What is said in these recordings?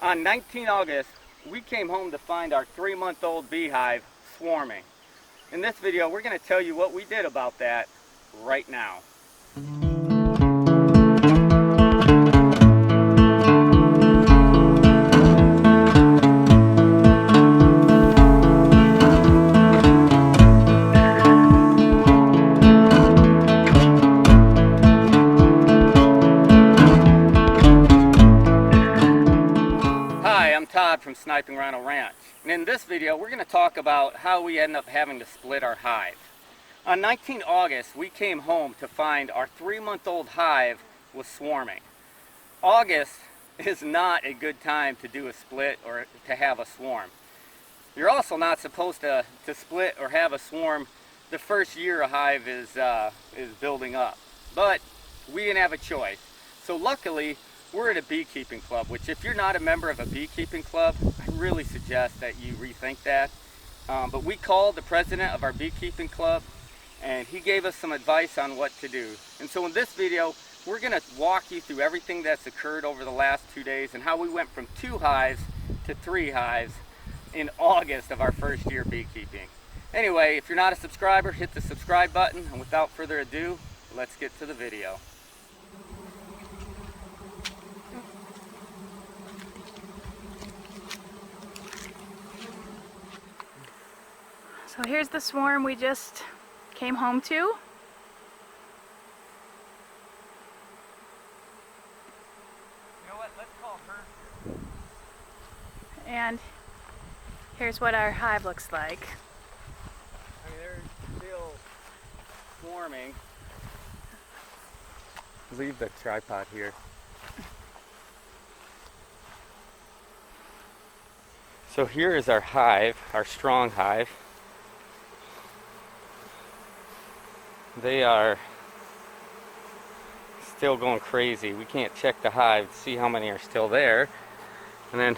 On 19 August, we came home to find our 3-month-old beehive swarming. In this video, we're going to tell you what we did about that right now. From Sniping, Rhino Ranch. And in this video, we're going to talk about how we end up having to split our hive. On 19 August, we came home to find our 3-month-old hive was swarming. August is not a good time to do a split or to have a swarm. You're also not supposed to split or have a swarm the first year a hive is building up. But we didn't have a choice. So luckily, we're at a beekeeping club, which if you're not a member of a beekeeping club, I really suggest that you rethink that. But we called the president of our beekeeping club and he gave us some advice on what to do. And so in this video, we're going to walk you through everything that's occurred over the last 2 days and how we went from 2 hives to 3 hives in August of our first year beekeeping. Anyway, if you're not a subscriber, hit the subscribe button, and without further ado, let's get to the video. So here's the swarm we just came home to. You know what? Let's call her. And here's what our hive looks like. I mean, they're still swarming. Leave the tripod here. So here is our hive, our strong hive. They are still going crazy. We can't check the hive to see how many are still there. And then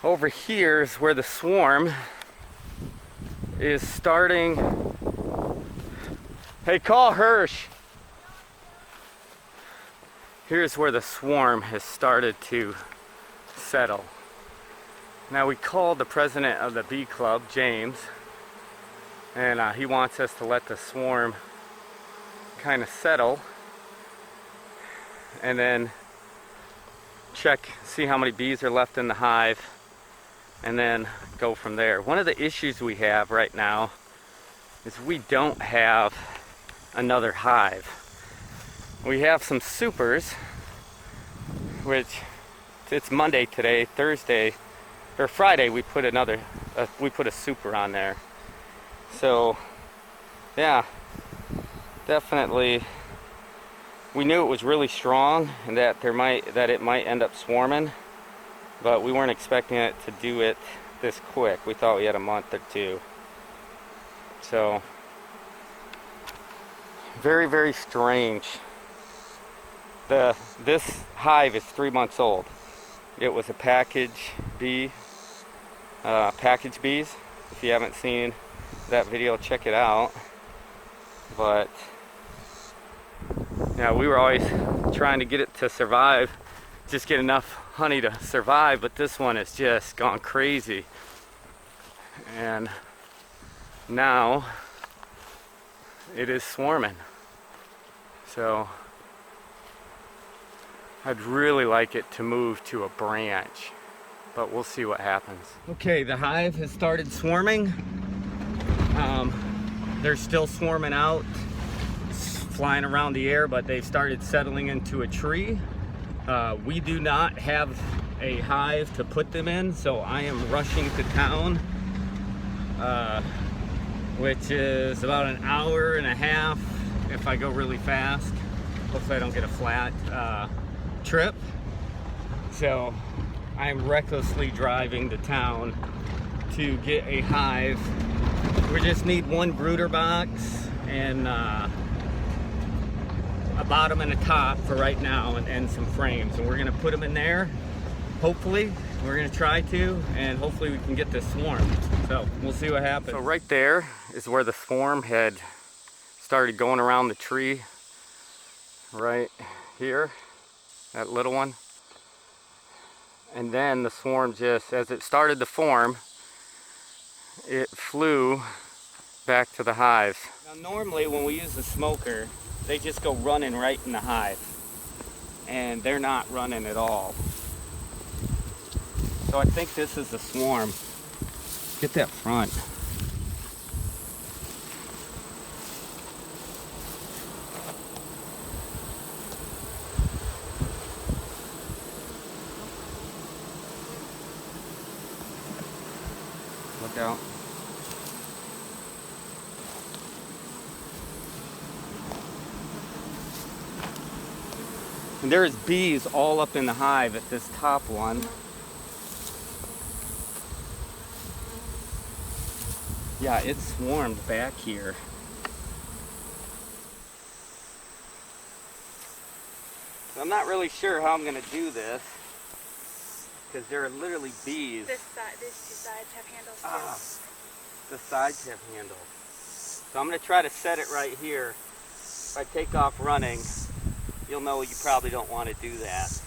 over here is where the swarm is starting. Hey, call Hirsch. Here's where the swarm has started to settle. Now we called the president of the bee club, James, and he wants us to let the swarm kind of settle and then check, see how many bees are left in the hive, and then go from there. One of the issues we have right now is we don't have another hive. We have some supers, which it's Monday today, Thursday or Friday we put a super on there. So yeah, definitely we knew it was really strong and that it might end up swarming, but we weren't expecting it to do it this quick. We thought we had a month or two. So very, very strange. This hive is 3 months old. It was a package bees. If you haven't seen that video, check it out. But yeah, we were always trying to get it to survive, just get enough honey to survive, but this one has just gone crazy. And now it is swarming. So I'd really like it to move to a branch, but we'll see what happens. Okay, the hive has started swarming. They're still swarming out, flying around the air, but they've started settling into a tree. We do not have a hive to put them in, so I am rushing to town, which is about an hour and a half if I go really fast. Hopefully I don't get a flat trip. So I'm recklessly driving to town to get a hive. We just need one brooder box and a bottom and a top for right now, and some frames, and we're gonna put them in there. Hopefully we're gonna try to, and hopefully we can get this swarm. So we'll see what happens. So right there is where the swarm had started going around the tree, right here, that little one. And then the swarm just, as it started to form, it flew back to the hive. Now normally when we use the smoker, they just go running right in the hive. And they're not running at all. So I think this is a swarm. Get that front. Look out. And there's bees all up in the hive at this top one. Yeah, it swarmed back here. So I'm not really sure how I'm going to do this, because there are literally bees. This side, these two sides have handles too. Ah, the sides have handles. So I'm going to try to set it right here. If I take off running, you'll know you probably don't want to do that.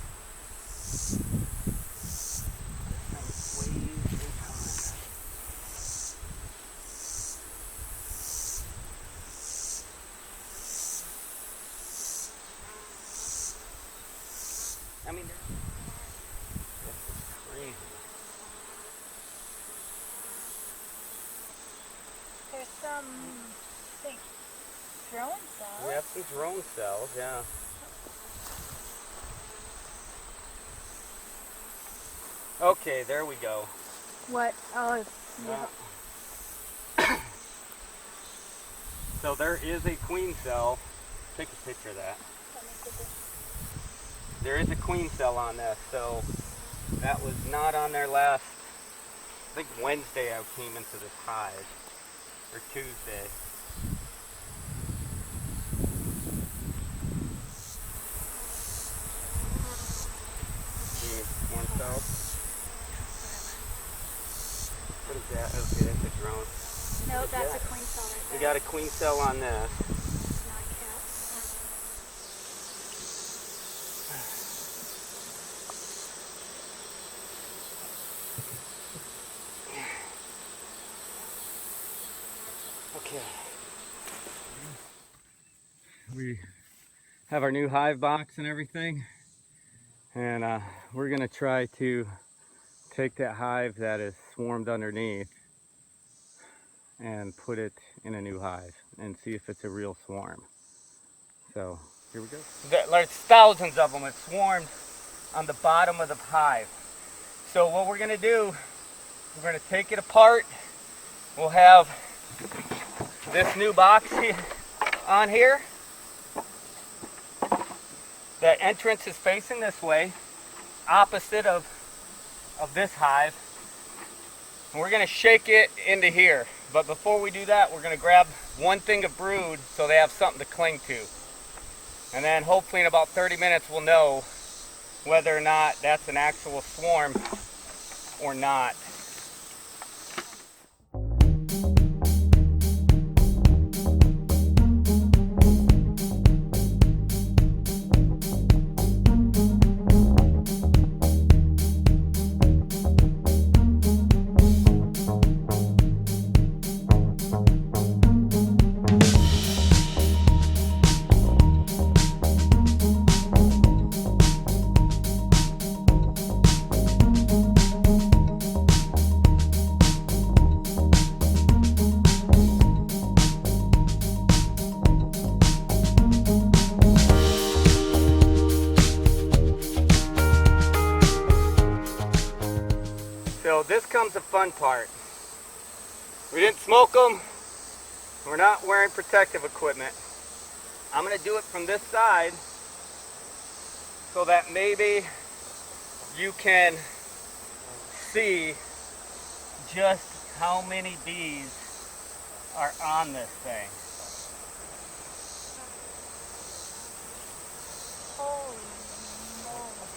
I mean, this is crazy. There's some, I think, drone cells. We have some drone cells, yeah. Okay, there we go. What? Oh, it's, Yeah. So there is a queen cell. Take a picture of that. There is a queen cell on this, so that was not on there last, I think Wednesday I came into this hive, or Tuesday. Swarm cells. What is that? Okay, that's a drone. no, that's a queen cell right there. We got a queen cell on this. Not cat. Okay. We have our new hive box and everything, and we're gonna try to take that hive that is swarmed underneath and put it in a new hive and see if it's a real swarm. So here we go. There's thousands of them. It swarmed on the bottom of the hive. So what we're gonna do, we're gonna take it apart. We'll have this new box on here. The entrance is facing this way, opposite of this hive. And we're gonna shake it into here. But before we do that, we're gonna grab one thing of brood so they have something to cling to. And then hopefully in about 30 minutes we'll know whether or not that's an actual swarm or not. So this comes the fun part. We didn't smoke them. We're not wearing protective equipment. I'm going to do it from this side so that maybe you can see just how many bees are on this thing. Holy moly.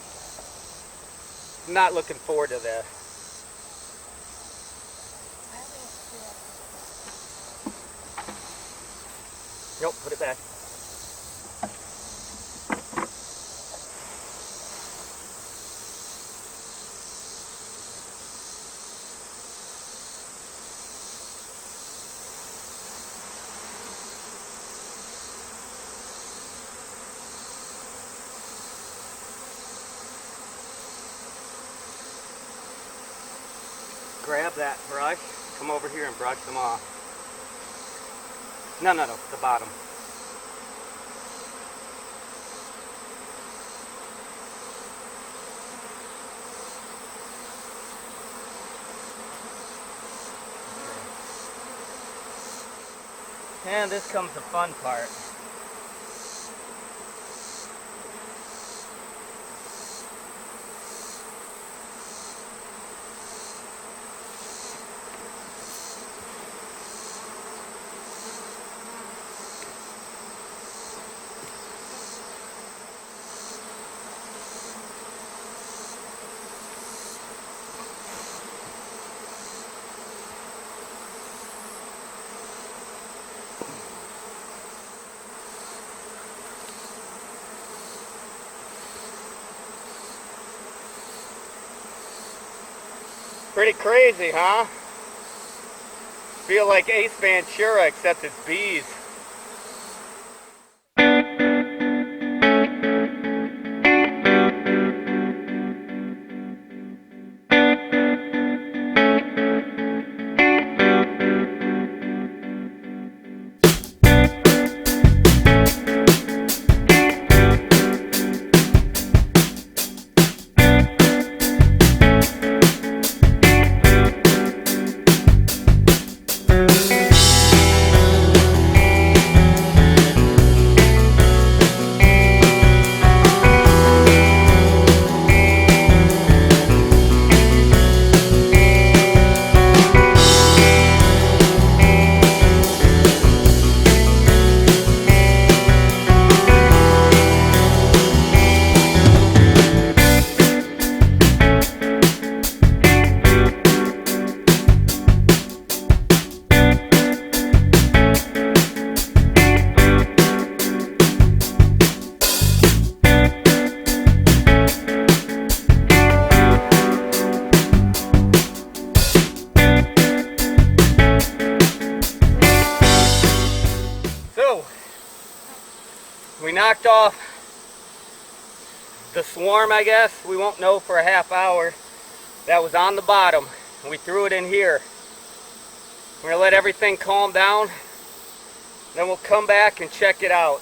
I'm not looking forward to this. Nope, put it back. grab that brush, come over here and brush them off. No, the bottom. And this comes the fun part. Pretty crazy, huh? Feel like Ace Ventura, except it's bees. We knocked off the swarm, I guess. We won't know for a half hour. That was on the bottom. And we threw it in here. We're gonna let everything calm down. Then we'll come back and check it out.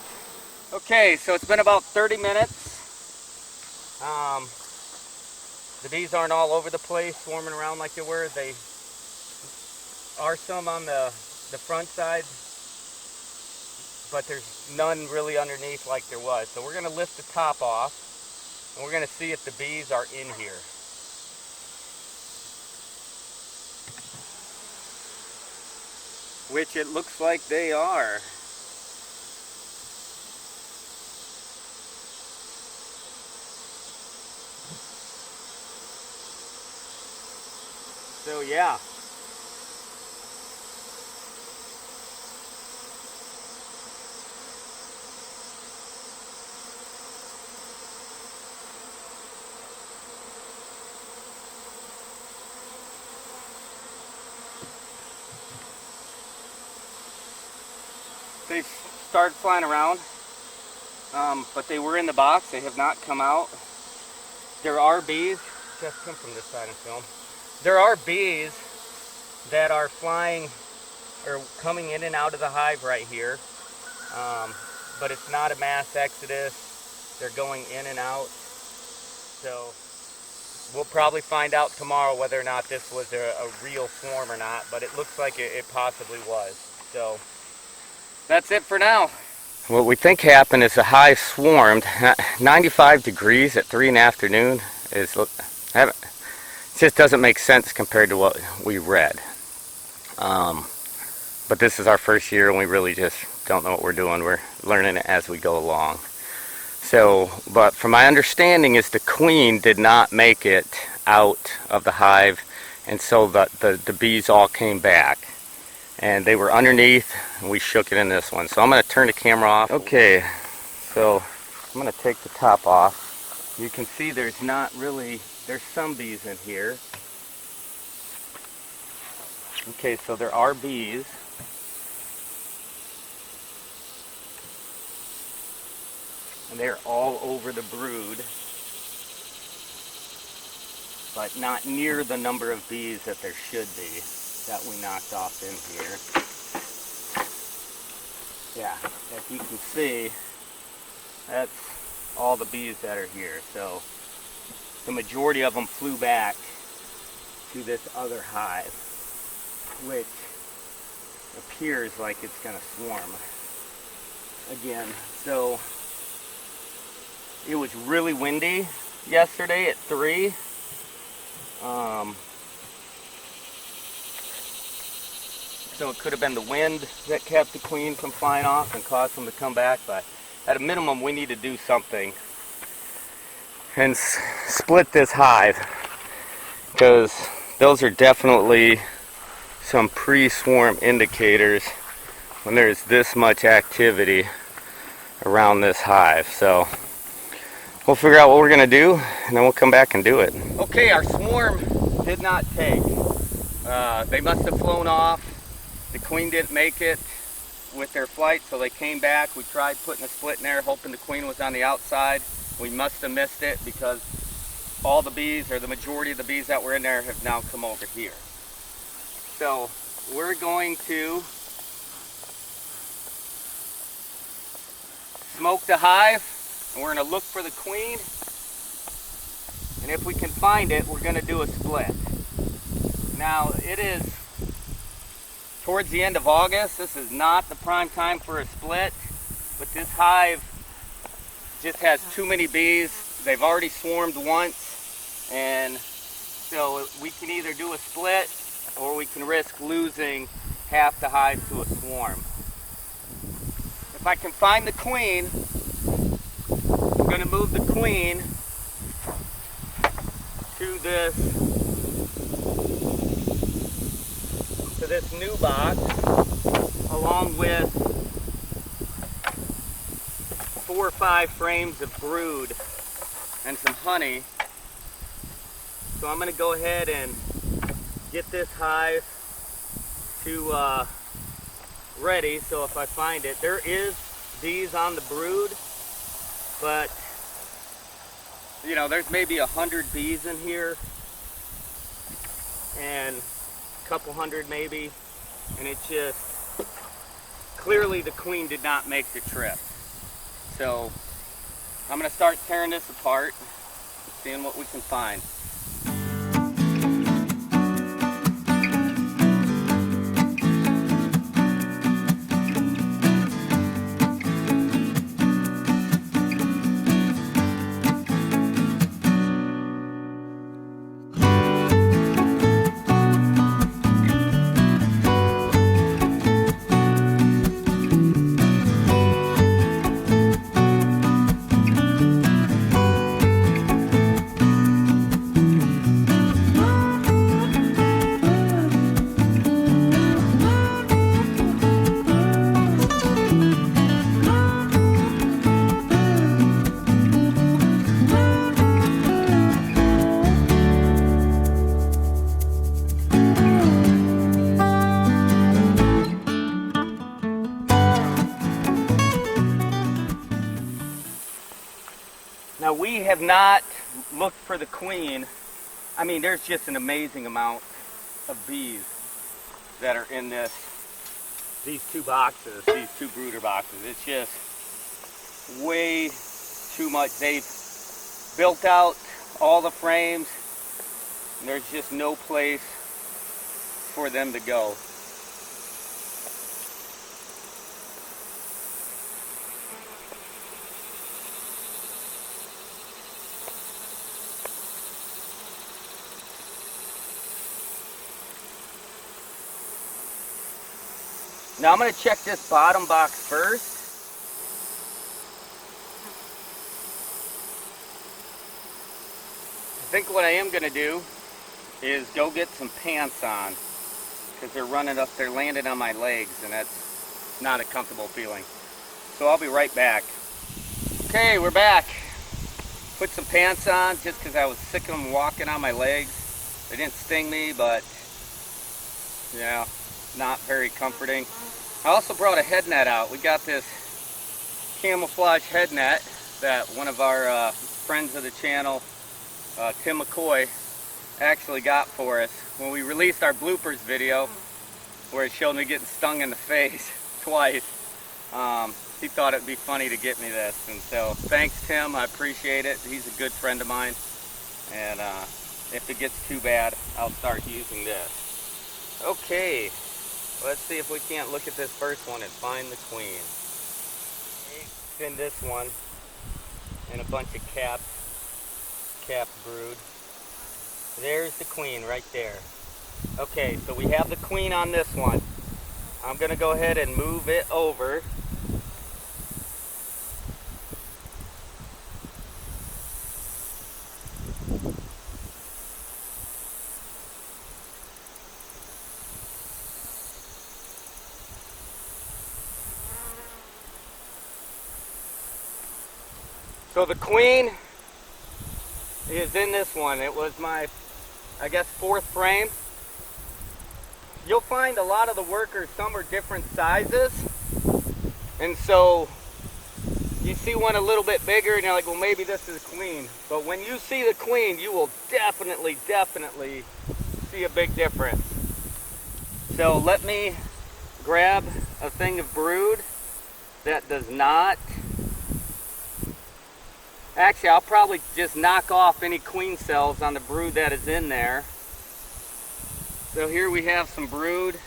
Okay, so it's been about 30 minutes. The bees aren't all over the place, swarming around like they were. They are some on the front side, but there's none really underneath like there was. So we're going to lift the top off, and we're going to see if the bees are in here. Which it looks like they are. So yeah. They started flying around, but they were in the box. They have not come out. There are bees. Just come from this side and film. There are bees that are flying or coming in and out of the hive right here, but it's not a mass exodus. They're going in and out. So we'll probably find out tomorrow whether or not this was a real swarm or not, but it looks like it possibly was. So that's it for now. What we think happened is the hive swarmed. 95 degrees at 3 in the afternoon is, it just doesn't make sense compared to what we read. But this is our first year and we really just don't know what we're doing. We're learning it as we go along. So, but from my understanding is the queen did not make it out of the hive, and so the bees all came back. And they were underneath, and we shook it in this one. So I'm going to turn the camera off. Okay, so I'm going to take the top off. You can see there's not really, there's some bees in here. Okay, so there are bees. And they're all over the brood. but not near the number of bees that there should be that we knocked off in here. Yeah, if you can see, that's all the bees that are here. So the majority of them flew back to this other hive, which appears like it's going to swarm again. So it was really windy yesterday at 3. So it could have been the wind that kept the queen from flying off and caused them to come back, but at a minimum we need to do something and split this hive, because those are definitely some pre-swarm indicators when there's this much activity around this hive. So we'll figure out what we're gonna do and then we'll come back and do it. Okay, our swarm did not take. They must have flown off. The queen didn't make it with their flight, so they came back. We tried putting a split in there, hoping the queen was on the outside. We must have missed it because all the bees, or the majority of the bees that were in there, have now come over here. So we're going to smoke the hive, and we're going to look for the queen. And if we can find it, we're going to do a split. Now, it is towards the end of August. This is not the prime time for a split, but this hive just has too many bees. They've already swarmed once, and so we can either do a split or we can risk losing half the hive to a swarm. If I can find the queen, I'm going to move the queen to this new box, along with 4 or 5 frames of brood and some honey. So I'm going to go ahead and get this hive to ready. So if I find it, there is bees on the brood, but you know, there's maybe 100 bees in here, and a couple hundred maybe, and it just, clearly the queen did not make the trip. So I'm going to start tearing this apart and seeing what we can find. Now, we have not looked for the queen. I mean, there's just an amazing amount of bees that are in these 2 boxes, these 2 brooder boxes. It's just way too much. They've built out all the frames, and there's just no place for them to go. Now I'm going to check this bottom box first. I think what I am going to do is go get some pants on, because they're landing on my legs, and that's not a comfortable feeling. So I'll be right back. Okay, we're back. Put some pants on just because I was sick of them walking on my legs. They didn't sting me, but yeah, not very comforting. I also brought a head net out. We got this camouflage head net that one of our friends of the channel, Tim McCoy, actually got for us when we released our bloopers video where it showed me getting stung in the face twice. He thought it'd be funny to get me this, and so thanks Tim, I appreciate it. He's a good friend of mine, and if it gets too bad, I'll start using this. Okay, let's see if we can't look at this first one and find the queen. Spin this one and a bunch of capped brood. There's the queen right there. Okay, so we have the queen on this one. I'm gonna go ahead and move it over. So the queen is in this one. It was my, I guess, 4th frame. You'll find a lot of the workers, some are different sizes. And so you see one a little bit bigger and you're like, well, maybe this is queen. But when you see the queen, you will definitely see a big difference. So let me grab a thing of brood that does not. Actually, I'll probably just knock off any queen cells on the brood that is in there. So here we have some brood.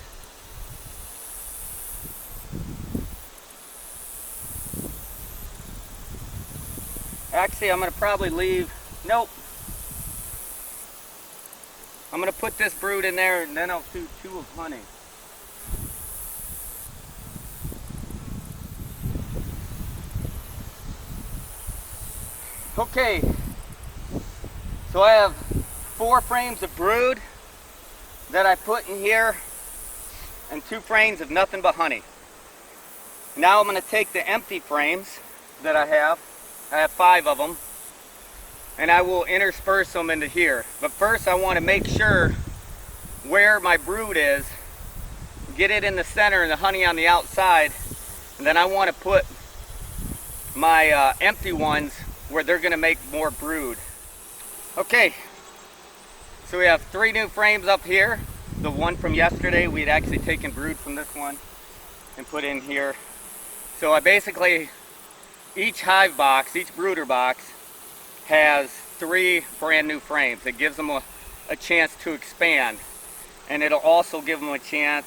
Actually, I'm going to probably leave, nope. I'm going to put this brood in there and then I'll do 2 of honey. Okay, so I have 4 frames of brood that I put in here and 2 frames of nothing but honey. Now I'm going to take the empty frames that I have 5 of them, and I will intersperse them into here. But first I want to make sure where my brood is, get it in the center and the honey on the outside, and then I want to put my empty ones where they're going to make more brood. Okay, so we have 3 new frames up here. The one from yesterday, we had actually taken brood from this one and put in here. So I basically, each hive box, each brooder box has 3 brand new frames. It gives them a chance to expand, and it'll also give them a chance.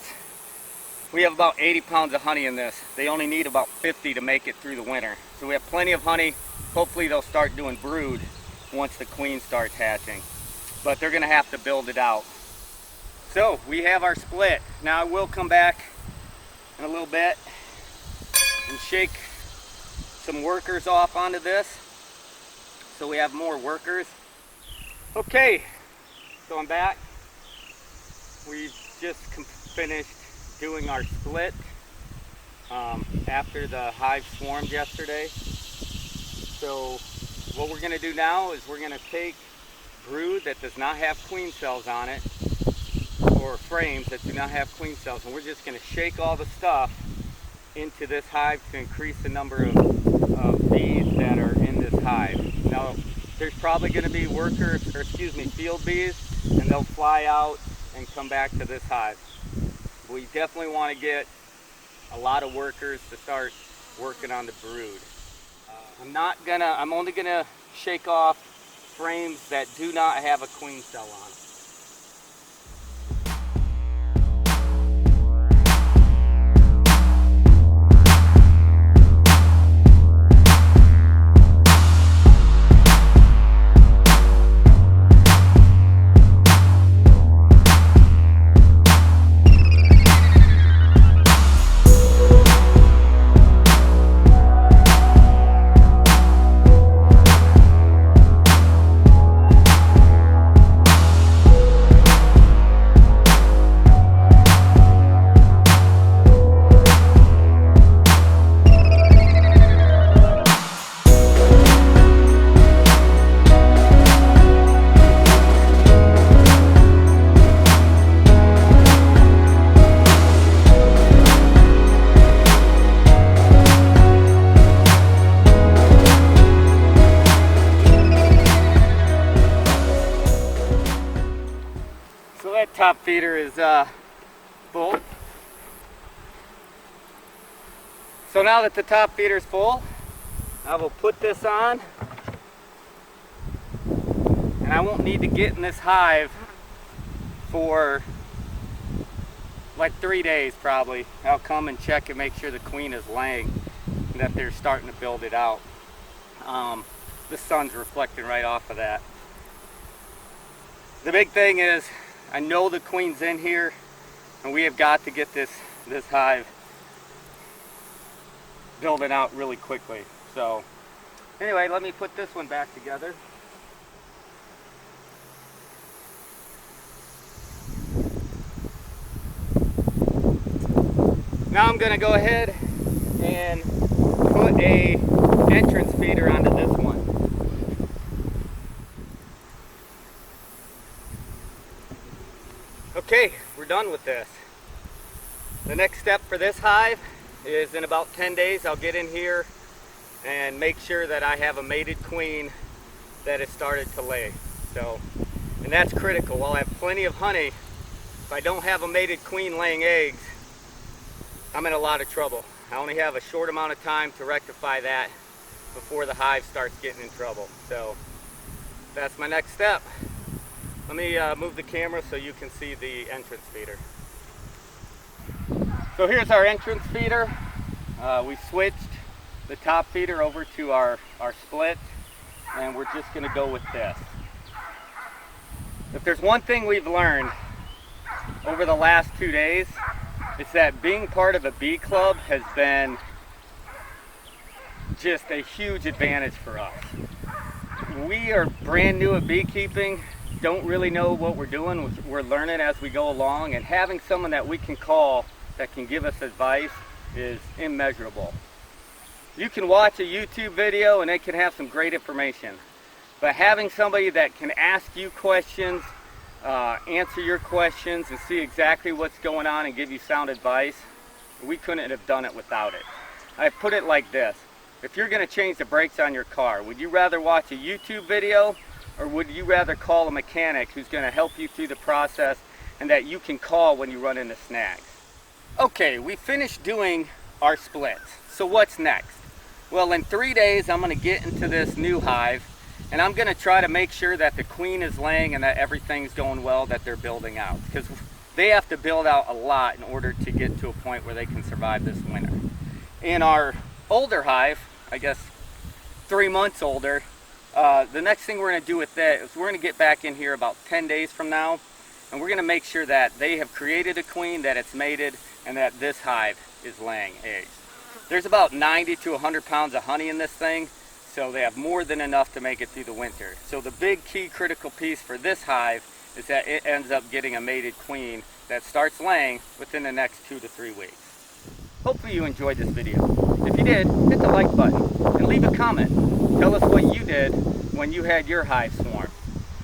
We have about 80 pounds of honey in this. They only need about 50 to make it through the winter. So we have plenty of honey. Hopefully they'll start doing brood once the queen starts hatching. But they're going to have to build it out. So we have our split. Now I will come back in a little bit and shake some workers off onto this so we have more workers. Okay, so I'm back. We just finished doing our split after the hive swarmed yesterday. So what we're going to do now is we're going to take brood that does not have queen cells on it, or frames that do not have queen cells, and we're just going to shake all the stuff into this hive to increase the number of bees that are in this hive. Now there's probably going to be field bees, and they'll fly out and come back to this hive. We definitely want to get a lot of workers to start working on the brood. I'm only gonna shake off frames that do not have a queen cell on it. That top feeder is full. So now that the top feeder is full, I will put this on, and I won't need to get in this hive for like 3 days probably. I'll come and check and make sure the queen is laying and that they're starting to build it out. The sun's reflecting right off of that. The big thing is, I know the queen's in here, and we have got to get this hive building out really quickly. So anyway, let me put this one back together. Now I'm going to go ahead and put a entrance feeder onto this one. Okay, we're done with this. The next step for this hive is in about 10 days I'll get in here and make sure that I have a mated queen that has started to lay. And that's critical. I'll have plenty of honey. If I don't have a mated queen laying eggs, I'm in a lot of trouble. I only have a short amount of time to rectify that before the hive starts getting in trouble. So that's my next step. Let me move the camera so you can see the entrance feeder. So here's our entrance feeder. We switched the top feeder over to our split, and we're just going to go with this. If there's one thing we've learned over the last 2 days, it's that being part of a bee club has been just a huge advantage for us. We are brand new at beekeeping, don't really know what we're doing. We're learning as we go along, and having someone that we can call that can give us advice is immeasurable. You can watch a YouTube video and it can have some great information, but having somebody that can ask you questions, answer your questions, and see exactly what's going on and give you sound advice, we couldn't have done it without it. I put it like this: if you're going to change the brakes on your car, would you rather watch a YouTube video, or would you rather call a mechanic who's going to help you through the process and that you can call when you run into snags? Okay, we finished doing our splits. So what's next? Well, in 3 days I'm going to get into this new hive, and I'm going to try to make sure that the queen is laying and that everything's going well, that they're building out, because they have to build out a lot in order to get to a point where they can survive this winter. In our older hive, I guess 3 months older, the next thing we're going to do with that is we're going to get back in here about 10 days from now, and we're going to make sure that they have created a queen, that it's mated, and that this hive is laying eggs. There's about 90 to 100 pounds of honey in this thing, so they have more than enough to make it through the winter. So the big key critical piece for this hive is that it ends up getting a mated queen that starts laying within the next 2 to 3 weeks. Hopefully you enjoyed this video. If you did, hit the like button and leave a comment. Tell us what you did when you had your hive swarm.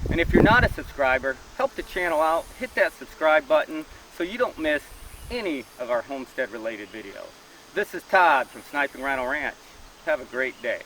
And if you're not a subscriber, help the channel out, hit that subscribe button so you don't miss any of our homestead related videos. This is Todd from Sniping Rhino Ranch. Have a great day.